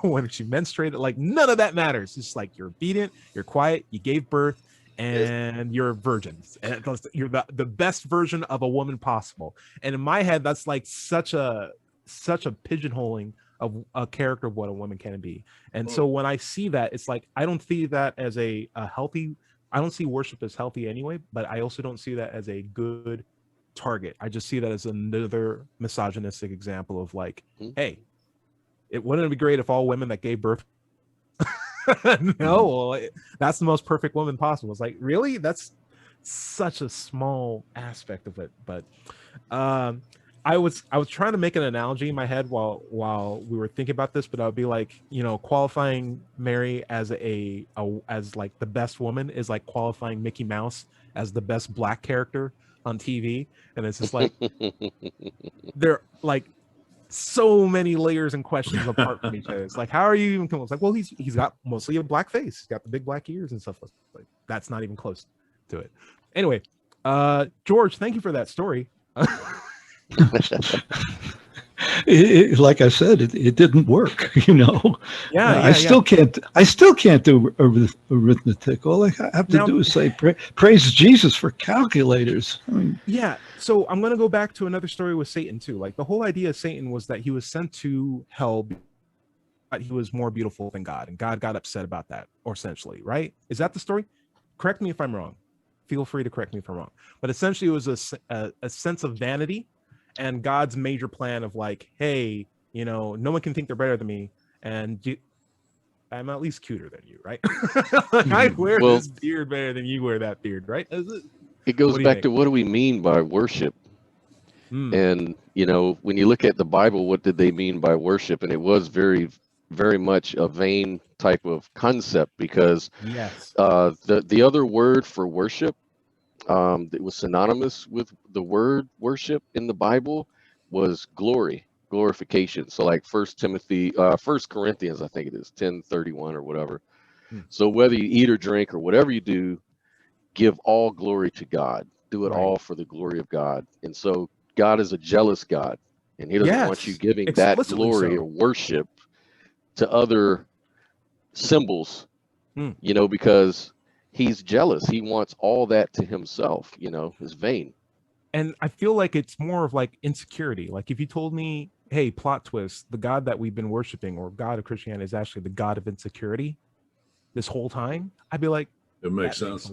when she menstruated. Like, none of that matters. It's like, you're obedient, you're quiet, you gave birth, and you're a virgin. And you're the best version of a woman possible. And in my head, that's like such a pigeonholing of a character of what a woman can be. And so when I see that, it's like, I don't see that as a healthy, I don't see worship as healthy anyway, but I also don't see that as a good target. I just see that as another misogynistic example of like, hey, wouldn't it be great if all women that gave birth no, that's the most perfect woman possible. It's like, really? That's such a small aspect of it. But I was trying to make an analogy in my head while we were thinking about this, but I would be like, you know, qualifying Mary as as like the best woman is like qualifying Mickey Mouse as the best black character on TV. And it's just like, they're like so many layers and questions apart from each other. It's like, how are you even coming? It's like, well, he's got mostly a black face. He's got the big black ears and stuff. Like, that's not even close to it. Anyway, George, thank you for that story. Like I said, it didn't work, you know. I still can't do arithmetic. All I have to do is say praise Jesus for calculators. I mean, so I'm going to go back to another story with Satan too. Like, the whole idea of Satan was that he was sent to hell, but he was more beautiful than God, and God got upset about that, or essentially, right? Is that the story? Correct me if I'm wrong. Feel free to correct me if I'm wrong. But essentially, it was a sense of vanity, and God's major plan of like, hey, you know, no one can think they're better than me, and I'm at least cuter than you, right? I wear this beard better than you wear that beard, right? It goes back to, what do we mean by worship? And, you know, when you look at the Bible, what did they mean by worship? And it was very, very much a vain type of concept, because the other word for worship that was synonymous with the word worship in the Bible was glorification. So like 1 Corinthians, I think it is 10:31 or whatever. So whether you eat or drink or whatever you do, give all glory to God. Do it all for the glory of God. And so God is a jealous God, and he doesn't want you giving that glory or worship to other symbols, you know, because he's jealous. He wants all that to himself, you know, it's vain. And I feel like it's more of like insecurity. Like, if you told me, hey, plot twist, the God that we've been worshiping, or God of Christianity, is actually the God of insecurity this whole time, I'd be like, it makes sense. It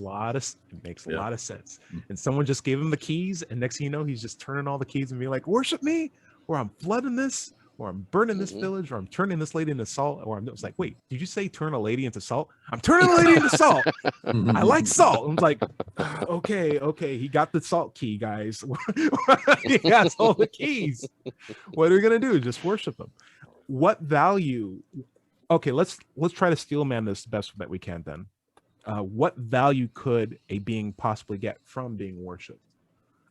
makes a lot of sense. And someone just gave him the keys, and next thing you know, he's just turning all the keys and being like, worship me, or I'm flooding this, or I'm burning this village, or I'm turning this lady into salt, or it's like, wait, did you say turn a lady into salt? I'm turning a lady into salt. I like salt. I'm like, okay, he got the salt key, guys. He has all the keys. What are we gonna do? Just worship him. What value? Okay, let's try to steel man this the best that we can then. What value could a being possibly get from being worshipped?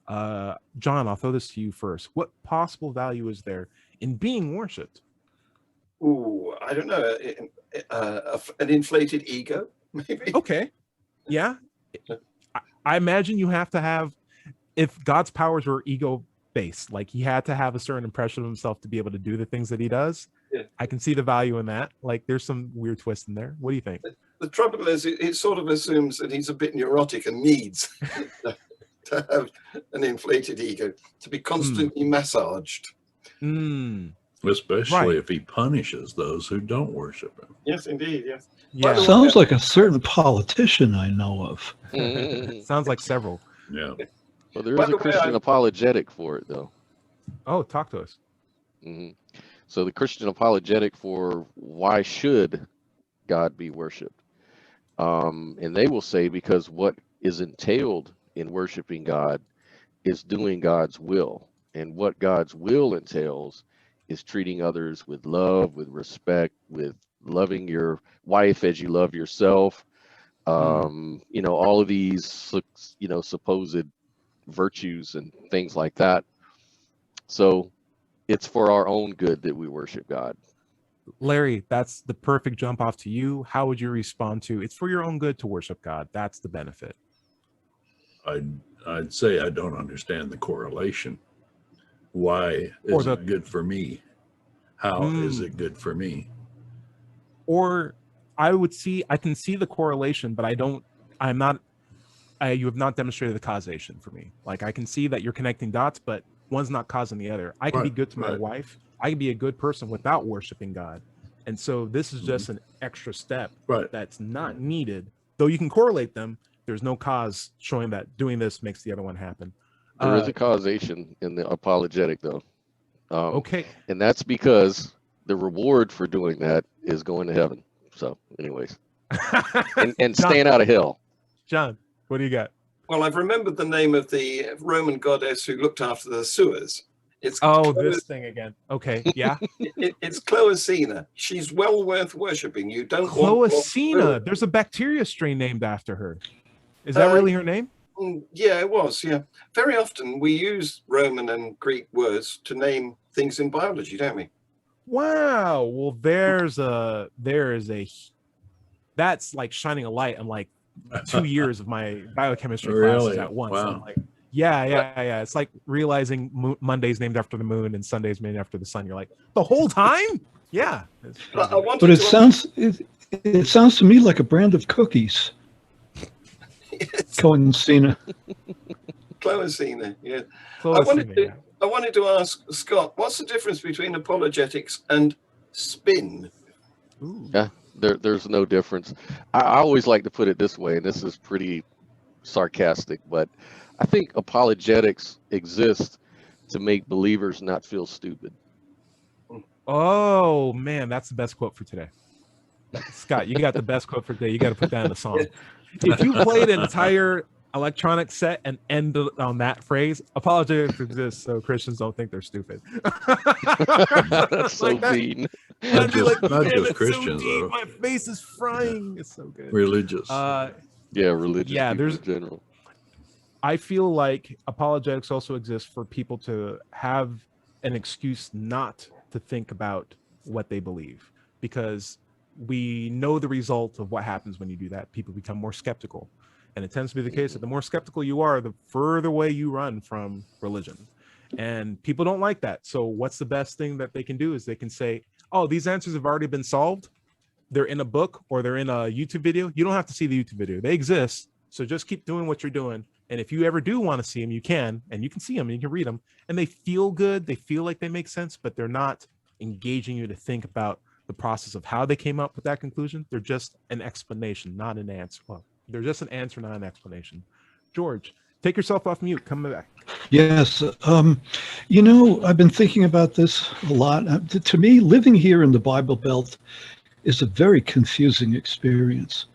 John, I'll throw this to you first. What possible value is there in being worshipped? Ooh, I don't know. An inflated ego, maybe. Okay. Yeah. I imagine you have to have, if God's powers were ego based, like he had to have a certain impression of himself to be able to do the things that he does. Yeah. I can see the value in that. Like there's some weird twist in there. What do you think? The trouble is, it sort of assumes that he's a bit neurotic and needs to have an inflated ego, to be constantly massaged. Especially if he punishes those who don't worship him. Yes, indeed. Yes. Yeah. Sounds like a certain politician I know of. Sounds like several. Yeah. Well, there is a Christian apologetic for it, though. Oh, talk to us. So the Christian apologetic for why should God be worshipped? And they will say because what is entailed in worshiping God is doing God's will. And what God's will entails is treating others with love, with respect, with loving your wife as you love yourself. You know, all of these, you know, supposed virtues and things like that. So it's for our own good that we worship God. Larry, that's the perfect jump off to you. How would you respond to it's for your own good to worship God? That's the benefit. I'd say I don't understand the correlation. Why is it good for me? How is it good for me? Or I can see the correlation, but you have not demonstrated the causation for me. Like I can see that you're connecting dots, but one's not causing the other. I can be good to my wife. I can be a good person without worshiping God. And so this is just an extra step that's not needed. Though you can correlate them, there's no cause showing that doing this makes the other one happen. There is a causation in the apologetic, though. Okay. And that's because the reward for doing that is going to heaven. So anyways, and John, staying out of hell. John, what do you got? Well, I've remembered the name of the Roman goddess who looked after the sewers. It's this thing again. Okay, yeah. It's Cloacina. She's well worth worshipping. You don't Cloacina. There's a bacteria strain named after her. Is that really her name? Yeah, it was. Yeah. Very often we use Roman and Greek words to name things in biology, don't we? Wow. Well, that's like shining a light on like 2 years of my biochemistry classes at once. Wow. I'm like, yeah. It's like realizing Monday's named after the moon and Sunday's named after the sun. You're like, the whole time? Yeah. But it sounds to me like a brand of cookies. Cloacina. Cloacina, yeah. Cloacina, I wanted to ask Scott, what's the difference between apologetics and spin? Ooh. Yeah, there's no difference. I always like to put it this way, and this is pretty sarcastic, but I think apologetics exist to make believers not feel stupid. Oh man, that's the best quote for today. Scott, you got the best quote for today. You got to put that in the song. If you played an entire electronic set and end on that phrase, apologetics exists so Christians don't think they're stupid. That's so mean. Not just So Christians, though. my face is frying. It's so good. Religious. Religious. Yeah, people there's in general. I feel like apologetics also exists for people to have an excuse not to think about what they believe, because we know the result of what happens when you do that. People become more skeptical, and it tends to be the case that the more skeptical you are, the further away you run from religion, and people don't like that. So what's the best thing that they can do is they can say, oh, these answers have already been solved. They're in a book or they're in a YouTube video. You don't have to see the YouTube video. They exist. So just keep doing what you're doing. And if you ever do want to see them, you can, and you can see them and you can read them, and they feel good. They feel like they make sense, but they're not engaging you to think about the process of how they came up with that conclusion. They're just an explanation, not an answer. Well, they're just an answer, not an explanation. George, Take yourself off mute. Come back. Yes. I've been thinking about this a lot. To me, living here in the Bible Belt is a very confusing experience.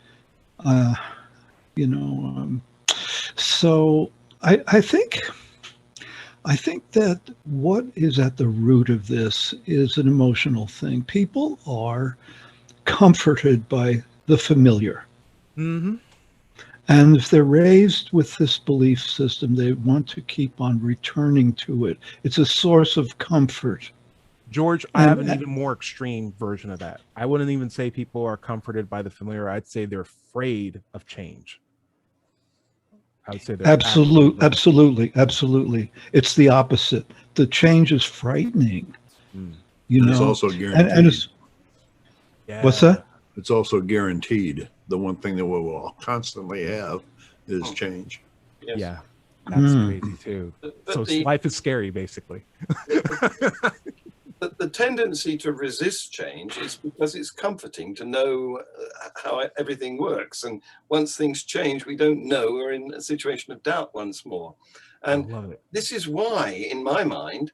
So I think that what is at the root of this is an emotional thing. People are comforted by the familiar. Mm-hmm. And if they're raised with this belief system, they want to keep on returning to it. It's a source of comfort. George, I have an even more extreme version of that. I wouldn't even say people are comforted by the familiar. I'd say they're afraid of change. I would say they're absolutely. It's the opposite. The change is frightening. It's also guaranteed. What's that? It's also guaranteed. The one thing that we will constantly have is change. Yes. Yeah, that's crazy too. So life is scary, basically. The tendency to resist change is because it's comforting to know how everything works. And once things change, we don't know. We're in a situation of doubt once more. And this is why, in my mind,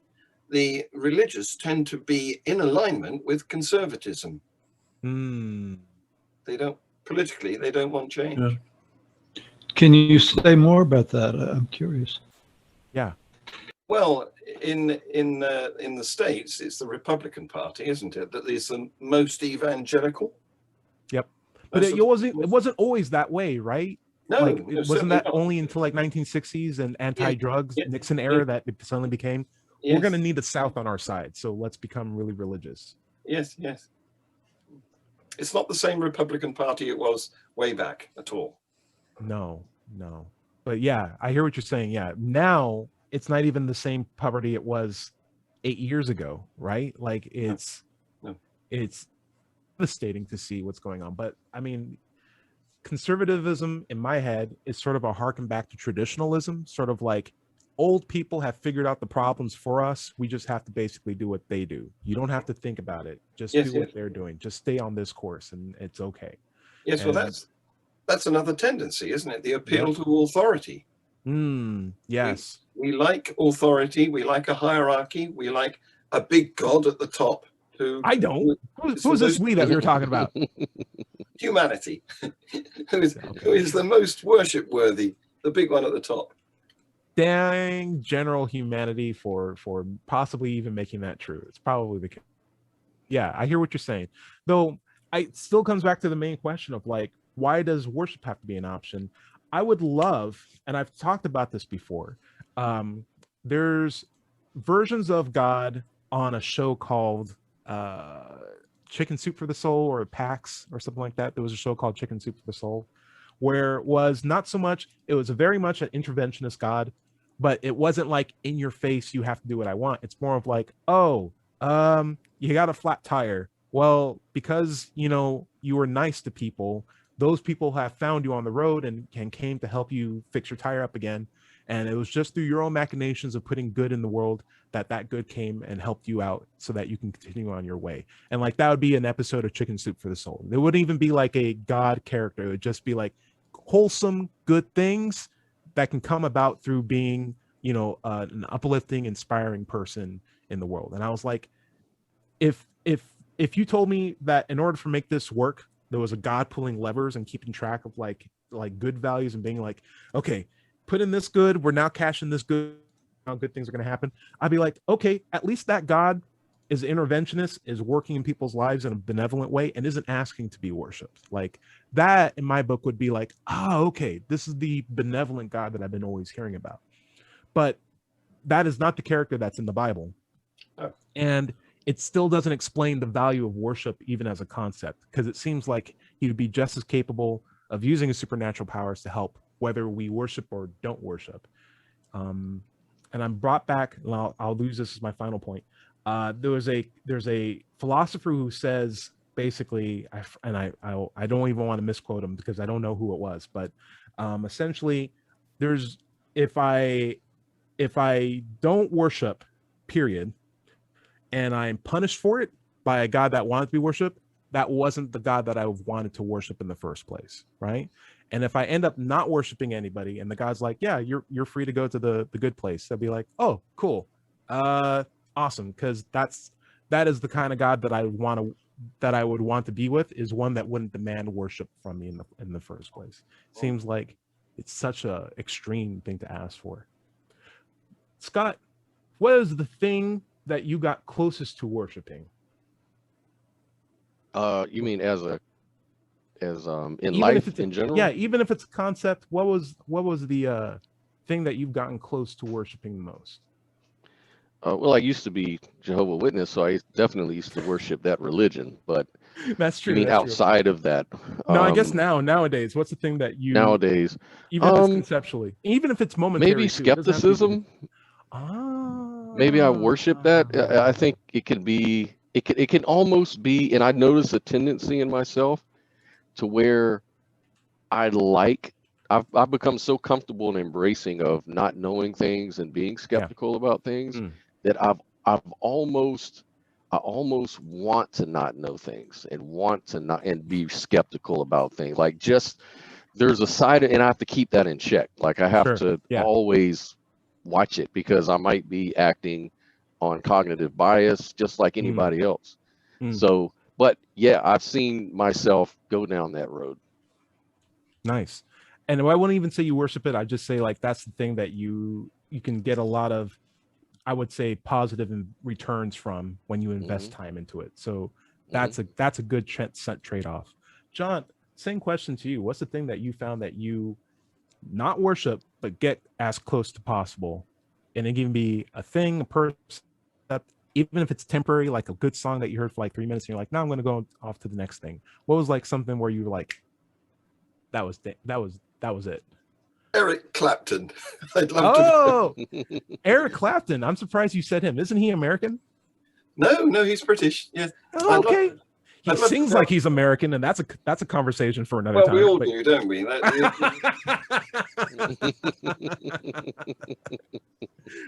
the religious tend to be in alignment with conservatism. They don't, politically, they don't want change. Yeah. Can you say more about that? I'm curious. Yeah. Well, in the States, it's the Republican Party, isn't it, that is the most evangelical? Yep. But it wasn't always that way, right? No, like it wasn't that only until like 1960s and anti-drugs Nixon era that it suddenly became we're going to need the South on our side, so let's become really religious. Yes. It's not the same Republican Party it was way back at all. No. But yeah, I hear what you're saying. Yeah, now it's not even the same party it was 8 years ago, right? Like it's devastating to see what's going on. But I mean, conservatism in my head is sort of a harken back to traditionalism, sort of like old people have figured out the problems for us. We just have to basically do what they do. You don't have to think about it. Just do what they're doing. Just stay on this course and it's okay. Yes, well, that's another tendency, isn't it? The appeal to authority. Yes. We like authority. We like a hierarchy. We like a big God at the top. I don't. Who's this we that we were talking about? Humanity. who is the most worship worthy? The big one at the top. Dang general humanity for possibly even making that true. It's probably the case. Yeah, I hear what you're saying. Though it still comes back to the main question of like, why does worship have to be an option? I would love, and I've talked about this before, there's versions of God on a show called Chicken Soup for the Soul or PAX or something like that. There was a show called Chicken Soup for the Soul where it was not so much, it was very much an interventionist God, but it wasn't like in your face, you have to do what I want. It's more of like, you got a flat tire. Well, because, you were nice to people, those people have found you on the road and came to help you fix your tire up again. And it was just through your own machinations of putting good in the world that good came and helped you out so that you can continue on your way. And like, that would be an episode of Chicken Soup for the Soul. It wouldn't even be like a God character. It would just be like wholesome, good things that can come about through being, an uplifting, inspiring person in the world. And I was like, if you told me that in order to make this work, there was a God pulling levers and keeping track of like good values and being like, okay, put in this good, we're now cashing this good, how good things are going to happen. I'd be like, okay, at least that God is interventionist, is working in people's lives in a benevolent way and isn't asking to be worshipped. Like that in my book would be like, okay, this is the benevolent God that I've been always hearing about. But that is not the character that's in the Bible. And it still doesn't explain the value of worship even as a concept, because it seems like he would be just as capable of using his supernatural powers to help whether we worship or don't worship. And I'm brought back, and I'll use this as my final point. There's a philosopher who says basically, I don't even want to misquote him because I don't know who it was, but essentially, if I don't worship, period, and I'm punished for it by a God that wanted to be worshipped, that wasn't the God that I wanted to worship in the first place, right? And if I end up not worshiping anybody and the God's like, yeah, you're free to go to the good place, I'd be like, oh, cool. Awesome. Because that is the kind of God that I would want to be with, is one that wouldn't demand worship from me in the first place. Seems like it's such a extreme thing to ask for. Scott, what is the thing that you got closest to worshiping? You mean in Even life in general? Yeah, even if it's a concept, what was the thing that you've gotten close to worshiping the most? Well, I used to be Jehovah's Witness, so I definitely used to worship that religion. But That's true. you mean outside of that? No, I guess nowadays, what's the thing that you nowadays, even if it's conceptually, even if it's momentary, maybe too, it doesn't have to be- skepticism. Maybe I worship that. I think it can be. It can almost be, and I notice a tendency in myself to where I've become so comfortable in embracing of not knowing things and being skeptical about things that I almost want to not know things and want to not and be skeptical about things. Like, just there's a side, and I have to keep that in check. Like, I have to always watch it, because I might be acting on cognitive bias just like anybody else. So, but yeah, I've seen myself go down that road. Nice. And I wouldn't even say you worship it. I just say, like, that's the thing that you can get a lot of, I would say, positive returns from when you invest time into it. So that's a good trade-off. John, same question to you. What's the thing that you found that you not worship, but get as close to possible? And it can be a thing, a person, even if it's temporary, like a good song that you heard for like 3 minutes, and you're like, no, I'm going to go off to the next thing. What was like something where you were like, that was it? Eric Clapton. I'd love to. Eric Clapton. I'm surprised you said him. Isn't he American? No, he's British. Yeah. Oh, okay. He sings like he's American, and that's a conversation for another time. Well, we all do, don't we?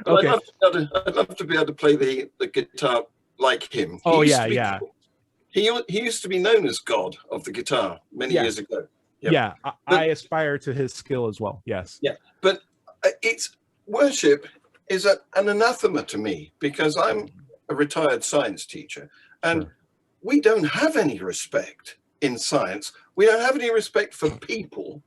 Okay. I'd love to be able to play the guitar like him. He used to be known as God of the guitar many years ago. Yep. Yeah, I aspire to his skill as well. Yes. Yeah, but it's worship is an anathema to me, because I'm a retired science teacher, and we don't have any respect in science. We don't have any respect for people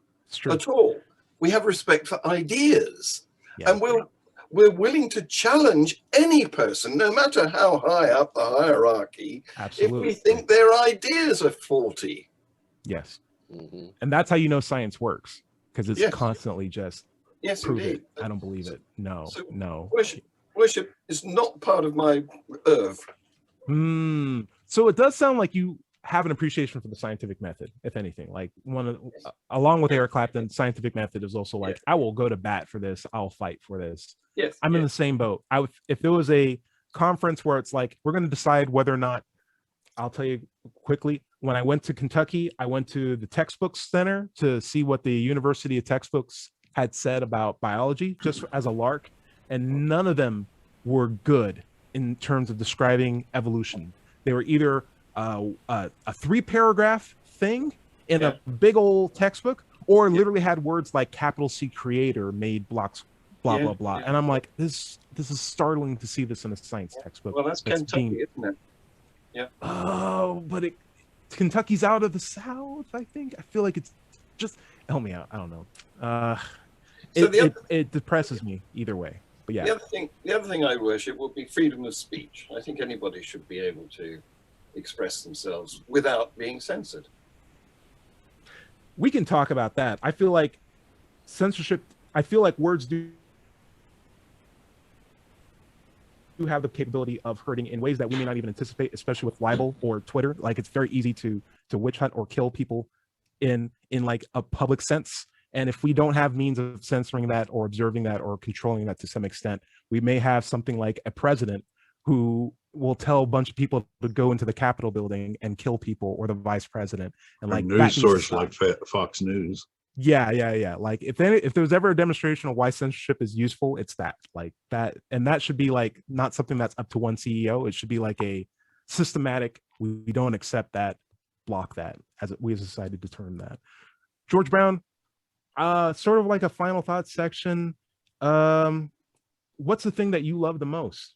at all. We have respect for ideas, and we're willing to challenge any person, no matter how high up the hierarchy, if we think their ideas are faulty. Yes. And that's how you know science works, because it's constantly just prove indeed. it. I don't believe it. No. Worship is not part of my oeuvre. So it does sound like you have an appreciation for the scientific method, if anything. Like, along with Eric Clapton, scientific method is also like, I will go to bat for this. I'll fight for this. Yes, I'm in the same boat. If there was a conference where it's like, we're going to decide whether or not, I'll tell you quickly. When I went to Kentucky, I went to the textbook center to see what the University of Textbooks had said about biology, just as a lark, and none of them were good in terms of describing evolution. They were either a 3-paragraph thing in a big old textbook, or literally had words like capital C creator made blocks, blah, blah, blah. And I'm like, this is startling to see this in a science textbook. Well, that's Kentucky, isn't it? Yeah. Oh, but Kentucky's out of the South, I think. I feel like it's just, help me out. I don't know. It depresses me either way. But yeah. The other thing I worship would be freedom of speech. I think anybody should be able to express themselves without being censored. We can talk about that. I feel like censorship, I feel like words do have the capability of hurting in ways that we may not even anticipate, especially with libel or Twitter. Like, it's very easy to witch hunt or kill people in like a public sense. And if we don't have means of censoring that or observing that or controlling that to some extent, we may have something like a president who will tell a bunch of people to go into the Capitol building and kill people, or the vice president. And like, news source like Fox News. Yeah. Like, if there was ever a demonstration of why censorship is useful, it's that. Like that, and that should be like not something that's up to one CEO. It should be like a systematic. We don't accept that block that, we as a society determine that. George Brown, sort of like a final thought section. What's the thing that you love the most?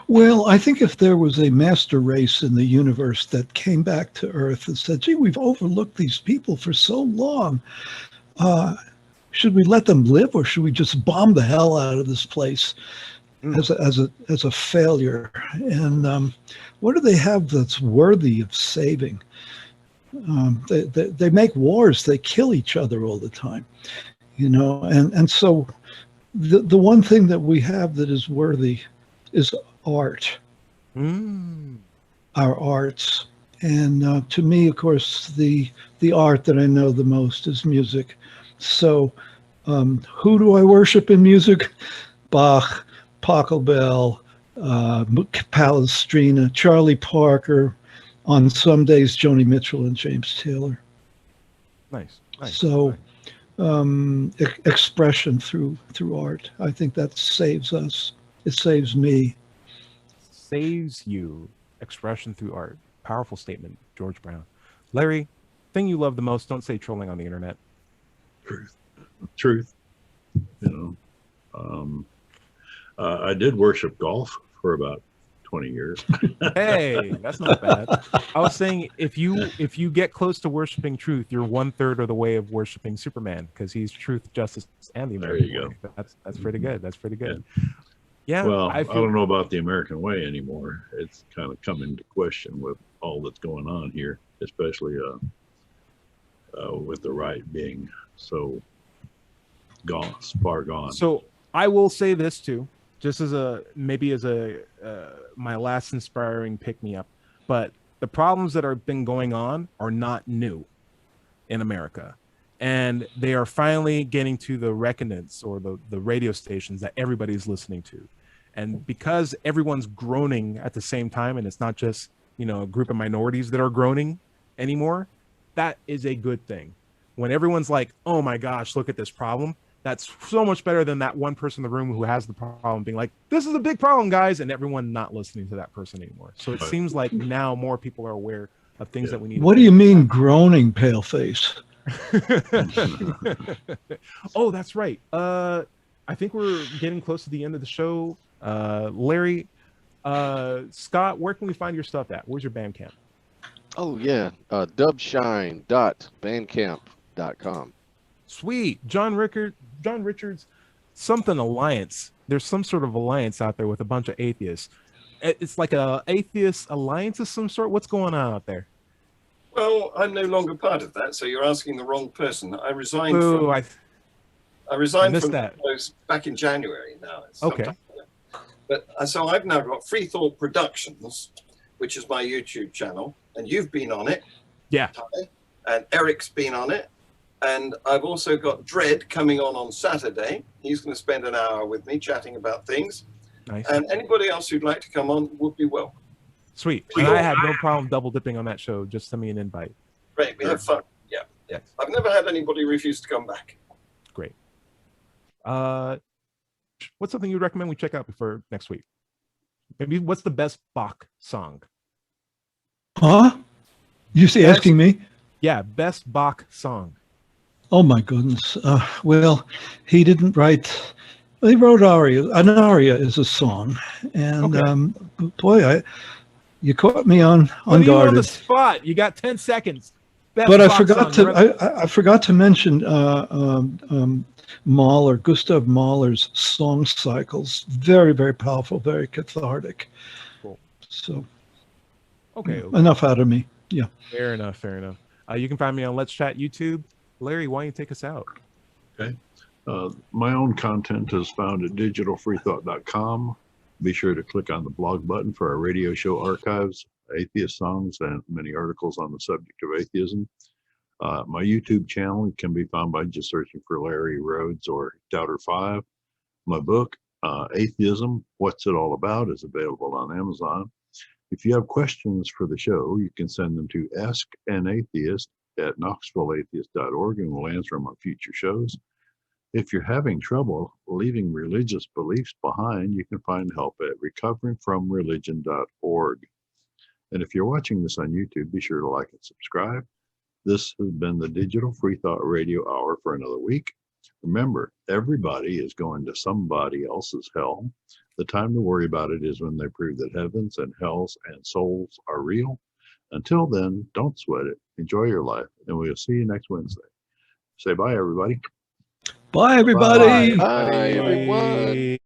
Well, I think if there was a master race in the universe that came back to Earth and said, gee, we've overlooked these people for so long. Should we let them live, or should we just bomb the hell out of this place as a failure? And what do they have that's worthy of saving? They make wars. They kill each other all the time, and so the one thing that we have that is worthy is art, our arts. And to me, of course, the art that I know the most is music. So who do I worship in music? Bach, Pachelbel, Palestrina, Charlie Parker, on some days, Joni Mitchell and James Taylor. Nice. So expression through art. I think that saves us. It saves me. Saves you. Expression through art. Powerful statement, George Brown. Larry, thing you love the most, don't say trolling on the internet. Truth. I did worship golf for about 20 years. Hey, that's not bad. I was saying if you get close to worshiping truth, you're 1/3 of the way of worshiping Superman, because he's truth, justice, and the American way. That's pretty good. That's pretty good. Yeah. Well, I don't know about the American way anymore. It's kind of come into question with all that's going on here, especially with the right being so gone, far gone. So I will say this too, just as my last inspiring pick me up, but the problems that have been going on are not new in America, and they are finally getting to the reckonance, or the radio stations that everybody's listening to. And because everyone's groaning at the same time, and it's not just a group of minorities that are groaning anymore, that is a good thing. When everyone's like, oh my gosh, look at this problem, that's so much better than that one person in the room who has the problem being like, this is a big problem, guys, and everyone not listening to that person anymore. So it seems like now more people are aware of things that we need. What do you mean groaning, paleface? Oh, that's right. I think we're getting close to the end of the show. Larry, Scott, where can we find your stuff at? Where's your Bandcamp? Oh yeah, dubshine.bandcamp.com. Sweet. John Richards, something alliance. There's some sort of alliance out there with a bunch of atheists. It's like a atheist alliance of some sort. What's going on out there? Well, I'm no longer part of that, so you're asking the wrong person. I resigned I resigned from that. those back in January now. Okay. But so I've now got Freethought Productions, which is my YouTube channel, and you've been on it. Yeah. Ty, and Eric's been on it. And I've also got Dredd coming on Saturday. He's going to spend an hour with me chatting about things. Nice. And anybody else who'd like to come on would be welcome. Sweet. And I had no problem double dipping on that show. Just send me an invite. Great. We have fun. Yeah. Yes. I've never had anybody refuse to come back. Great. What's something you'd recommend we check out before next week? Maybe what's the best Bach song? Huh? You say asking me? Yeah, best Bach song. Oh my goodness. Well, he didn't write. He wrote aria. An aria is a song, and Okay. Boy, you caught me unguarded. You on the spot. You got 10 seconds. Best But I Bach forgot song. to. I forgot to mention Mahler, Gustav Mahler's song cycles. Very, very powerful. Very cathartic. Cool. So. Okay. Enough out of me. Yeah. Fair enough. Fair enough. You can find me on Let's Chat YouTube. Larry, why don't you take us out? Okay. My own content is found at digitalfreethought.com. Be sure to click on the blog button for our radio show archives, atheist songs, and many articles on the subject of atheism. My YouTube channel can be found by just searching for Larry Rhodes or Doubter5. My book, Atheism, What's It All About, is available on Amazon. If you have questions for the show, you can send them to askanatheist@knoxvilleatheist.org, and we'll answer them on future shows. If you're having trouble leaving religious beliefs behind, you can find help at recoveringfromreligion.org. And if you're watching this on YouTube, be sure to like and subscribe. This has been the Digital Freethought Radio Hour for another week. Remember, everybody is going to somebody else's hell. The time to worry about it is when they prove that heavens and hells and souls are real. Until then, don't sweat it. Enjoy your life, and we'll see you next Wednesday. Say bye, everybody. Bye, everybody. Bye, everyone.